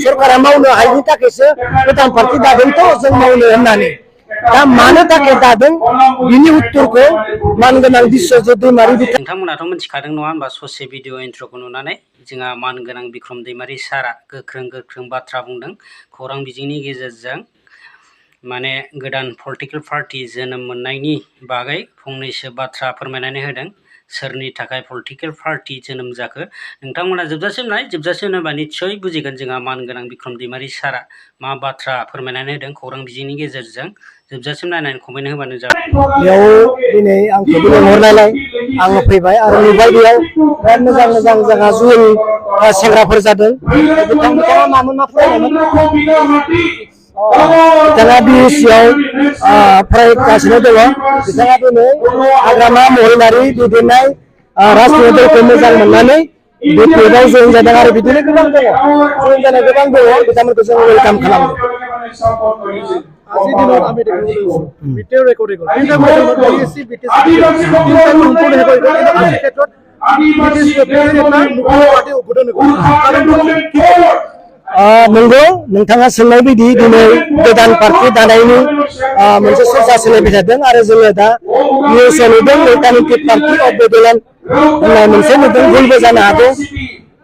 सरकारा मावनो हायिनि थाखायसो गोदान पार्टी दादोंथ' जों मावनो होननानै दा मानो थाखाय दादों बिनि उत्तरखौ मानगोनां बिश्वजित दैमारि नोंथांमोनाथ' मिथिखादों नङा होनबा ससे भिडिअ इन्ट्र'खौ नुनानै जोंहा मानगोनां बिक्रम दैमारि सारा गोख्रों बाथ्रा बुंदों खौरां बिजोंनि गेजेरजों माने गोदान पलिटिकेल पार्टी जोनोम मोननायनि बागै फंनैसो बाथ्रा फोरमायनानै होदों सोरनि थाखाय पलिटिकेल पार्टी जोनोम जाखो नोंथांमोना जोबजासिम होनोबा निस्सय बुजिगोन जोंहा मानगोनां बिक्रम दैमारि सारा मा बाथ्रा फोरमायनानै होदों खौरां बिजोंनि गेजेरजों जोबजासिम नायनानै कमेन्ट होबानो जाबाय। बेयाव दिनै आंखौ लिंहरनायलाय आङो फैबाय आरो नुबाय बेयाव बिराद मोजां जोंहा जुल सेंग्राफोर जादों बिथांमोना मामोन मा फरायनायमोन बिथाङा बिएससिआव फरायगासिनो दङ बिथाङा दिनै हाग्रामा महिलारि दैदेननाय राजनीति दलखौ मोजां मोननानै बे क्लाबाव जइन जादों आरो बिदिनो गोबां दङ जइन जानाय गोबां दङ बिथांमोनखौ जों वेलकाम खालामदों। नंगौ नोंथाङा सोंनाय बायदि दिनै गोदान पार्टी दानायनि मोनसे चर्चा सोलिबाय थादों आरो जोङो दा निउसाव नुदों अल्टारनेटिभ पार्टी अफ बड'लेण्ड होननाय मोनसे नुदों भुलबो जानो हागौ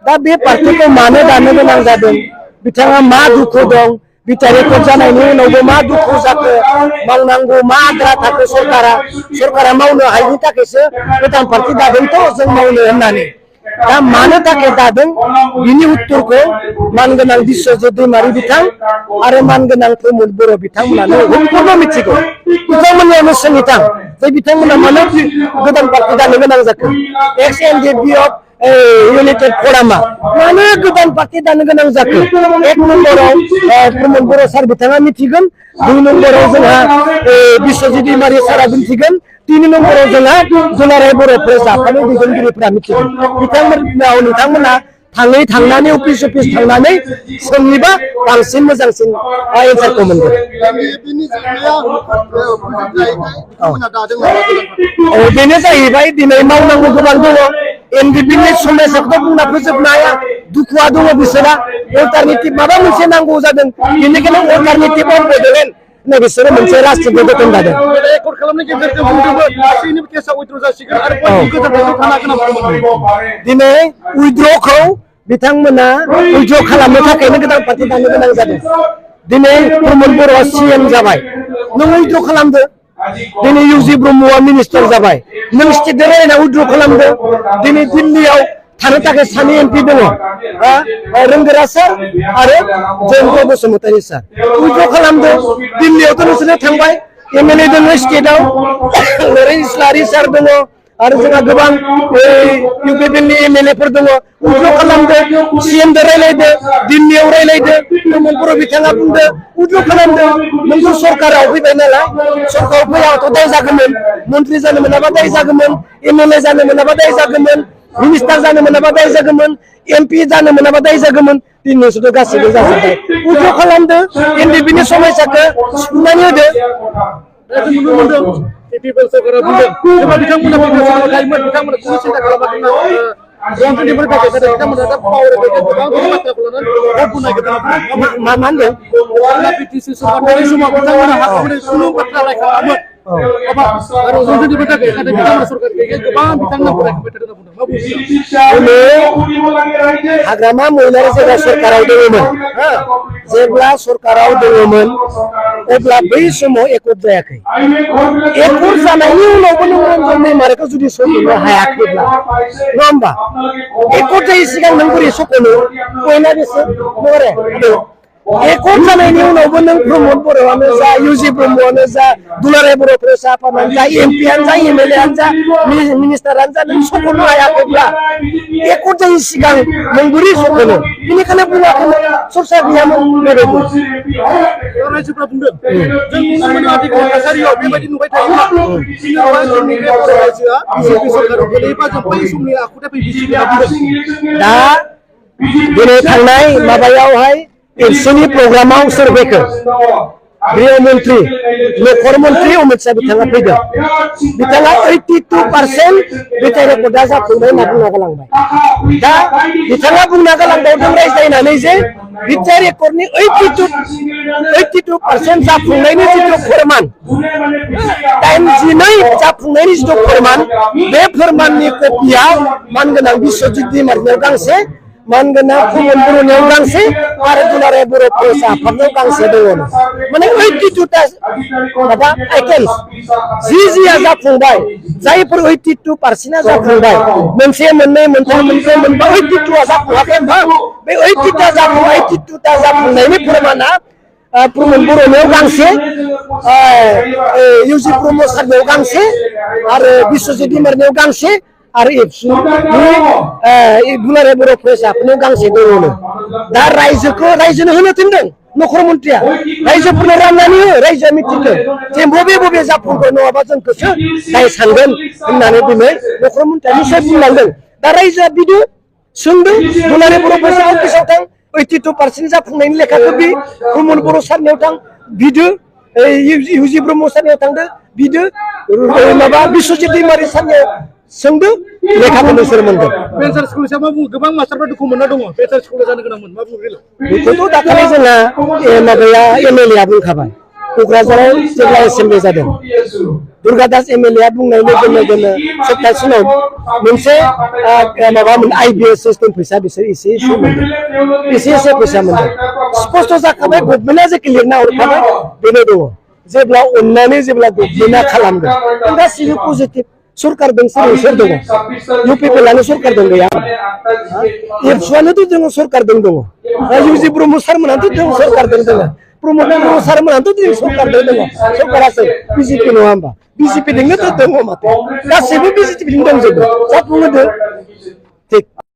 दा बे पार्टीखौ मानो दानो गोनां जादों बिथाङा मा दुखु दं बिटा रेकर्ड जानायनि उनावबो मा दुखु जाखो मावनांगौ मा आद्रा थाखो सरकारा मावनो हायिनि थाखायसो गोदान पार्टी दादोंथ' जों मावनो होननानै दा मानो थाखाय दादों बिनि उत्तरखौ मानगोनां बिश्वजित दैमारि बिथां आरो मानगोनां प्रमद बर' बिथांमोनानो सम्पूर्ण मिथिगौ बिथांमोननियावनो सोंहैथां जे बिथांमोना मानो गोदान पार्टी दानो गोनां जाखो एक्स एनडिएफबि अफ यूनाइटेड फरामा मानो गोदान पार्टी दानो गोनां जाखो एक नम्बराव प्रमद बर' सार बिथाङा मिथिगोन दुइ नम्बराव जोंहा बिश्वजित दैमारि सारा मिथिगोन तीन नम्बराव जोंहा दुलाराय बर' फरायसा आफादनि दैदेनगिरिफोरा मिथिगोन नोंथांमोना थांनानै अफिस थांनानै सोंनिबा बांसिन मोजांसिन एन्सारखौ मोनगोन। बेनो जाहैबाय दिनै मावनांगौ गोबां दङ एनडिपिनि समयसाखौथ' बुंना फोजोबनो हाया दुखुआ दङ बिसोरा अल्टारनेटिभ माबा मोनसे नांगौ जादों बेनिखायनो अल्टारनेटिभ अफ बड'लेण्ड होननाय बिसोरो मोनसे राष्ट्रीय गठन दादों। दिनै उइद्र'खौ बिथांमोना उइद्र' खालामनो थाखायनो गोदान पार्टी दानो गोनां जादों दिनै प्रमद बर'आ सीएम जाबाय नों उइद्र' खालामदो दिनै इउजि ब्रह्मआ मिनिस्टार जाबाय नों स्टेटजों रायलायना उइद्र' खालामदो दिनै दिल्लीयाव थानो थाखाय सानै एमपि दङ रोंगोरा सार आरो जयन्त बसुमतारी सार उइद्र' खालामदो दिल्लीयावथ' नोंसोरो थांबाय एमएलए दङ स्टेटआव नरेन इस्लारि सार दङ आरो जोंहा गोबां इउपिपिएलनि एमएलएफोर दङ उइद्र' खालामदो सीएमजों रायलायदो दिल्लीयाव रायलायदो प्रमद बर' बिथाङा बुंदो उइद्र' खालामदो नोंखौ सरकाराव फैबाय नालाय सरकाराव फैयाबाथ' दाय जागौमोन मन्त्रि जानो मोनाबा दाय जागौमोन एमएलए जानो मोनाबा दाय जागौमोन मिनिस्टार जानो मोनाबा दाय जागौमोन एमपि जानो मोनाबा दाय जागौमोन दिनैसोथ' गासैबो जाजोब्बाय उइद्र' खालामदो एनडिपिनि समयसाखौ सुफुंनानै होदो नुनो मोनदों पिपल सरकारा बुंदों जेब्ला बिथांमोना बिकास गायमोन बिथांमोना खुनु सिन्था खालामाखैमोन रन्जननिफ्राय थाखाय बिथांमोना दा पावार गोबां बाथ्राखौ लानानै भट बुंनो नागिरदों मा होनदों पिटिसि सरकार थानाय समाव बिथांमोना हाखौनो खुनु बाथ्रा रायखाङामोन रन्जननिफ्राय थाखाय नाथाय बिथांमोना सरकार गैयै गोबां बिथांमोना फरायखांबाय थादों होनना बुंदों हाग्रामा महिलारि जेब्ला सरकाराव दङमोन जेब्ला सरकाराव दङमोन अब्ला बै समाव एकर्ड जायाखै एकर्ड जानायनि उनावबो नों रन्जन दैमारिखौ जुदि सफैनो हायाखैब्ला नङा होमबा एकर्ड जायै सिगां नों बोरै सफैनो पइन्टआ बेसो नङा एकर्ड जानायनि उनावबो नों प्रमद बर'आनो जा इउजि ब्रह्मआनो जा दुलाराय बर' फरायसा आफादानो जा एमपिआनो जा एमएलएआनो जा मिनिस्टारानो जा नों सफैनो हायाखैब्ला एकर्ड जायै सिगां नों बोरै सफैनो बेनिखायनो बुङाखैमोन सरसा गैयामोन बेबायदि रायजोफ्रा बुंदों जों नुनो आथिखाल थासारियाव बेबायदि नुबाय थायोब्ला जोंनि बे बर' रायजोआ बिजेपि सरकाराव गोलैयोबा जों बै समनि आखुथाय फैफिनसिगोन दा दिनै थांनाय माबायावहाय एबसुनि प्रग्रामाव सोर फैखो गृहमन्त्री नखर मन्त्री अमित शाह बिथाङा फैदों बिथाङा 82% बिथाइ रेकर्डआ जाफुंबाय होनना बुंना गालांबाय दा बिथाङा बुंना गालांबावदों रायज्लायनानै जे बिथाइ रेकर्डनि 82% जाफुंनायनि जिथु फोरमान 82 जाफुंनायनि जिथु फोरमान बे फोरमाननि कपिया मानगोनां बिश्वजित दैमारिनाव गांसे मानगोनां प्रमद बर'नियाव गांसे आरो दुलाराय बर' फरायसा आफादनाव गांसे दङ माने 82टा माबा आइटेम्स जिया जाफुंबाय जायफोर 82%आ जाफुंबाय मोनसे मोननै मोनथाम मोनब्रै मोनबा 82आ जाफुङाखै होनबा बे 82टा जाफुंनायनि फोरमाना प्रमद बर'नियाव गांसे इउजि प्रमद सारनियाव गांसे आरो बिश्वजित दैमारिनियाव गांसे आरो एबसु दुलाराय बर' फरायसा आफादनियाव गांसे दङनो दा रायजोनो होनो थिनदों नखर मन्थ्रिया रायजोफोरनो राननानै हो रायजोआ मिथिदों जे बबे जाफुंगोन नङाबा जोंखौसो दाय सानगोन होननानै दिनै नखर मन्थ्रिया निसय बुंलांदों दा रायजोआ बिदि सोंदों दुलाराय बर' फरायसा अफिसाव थां 82% जाफुंनायनि लेखाखौ बे प्रमद बर' सारनियाव थां बिदो इउजि ब्रह्म सारनियाव थांदो बिदो माबा बिश्वजित दैमारि सारनियाव सोंदो लेखाखौ नोंसोर मोनदों बेन्सार स्कुल हिसाबै मा बुङो गोबां मास्टारफ्रा दुखु मोनना दङ बेन्सार स्कुलाव जानो गोनांमोन मा बुङो बेखौथ' दाखालि जोंहा माबाया एमएलए आ बुंखाबाय क'क्राझाराव जेब्ला एसेम्बलि जादों दुर्गादास एमएलए आ बुंनाय लोगो लोगोनो सप्तासे उनाव मोनसे माबा आइबिएस सिस्टेम फैसा बिसोर एसे फैसा मोनदों स्पष्ट जाखाबाय गभर्नमेन्टआ जेखि लिरना हरखाबाय बेनो दङ जेब्ला अननानै जेब्ला गभर्नमेन्टआ खालामगोन गासिबो पजिटिभ सरकार दं सोर दङ इउपिपिएलआनो सरकार दं गैया एबसुआनोथ' दङ सरकार दङ इउजि ब्रह्म सारमोनाथ' दङ सरकार दङ प्रमद बर' सारमोनाथ' दङ सरकार दङ सरकारासो बिजेपि नङा होमबा बिजेपि दोंनोथ' दङ माथो गासैबो बिजेपि दंजोबो जाफुङोदो थिग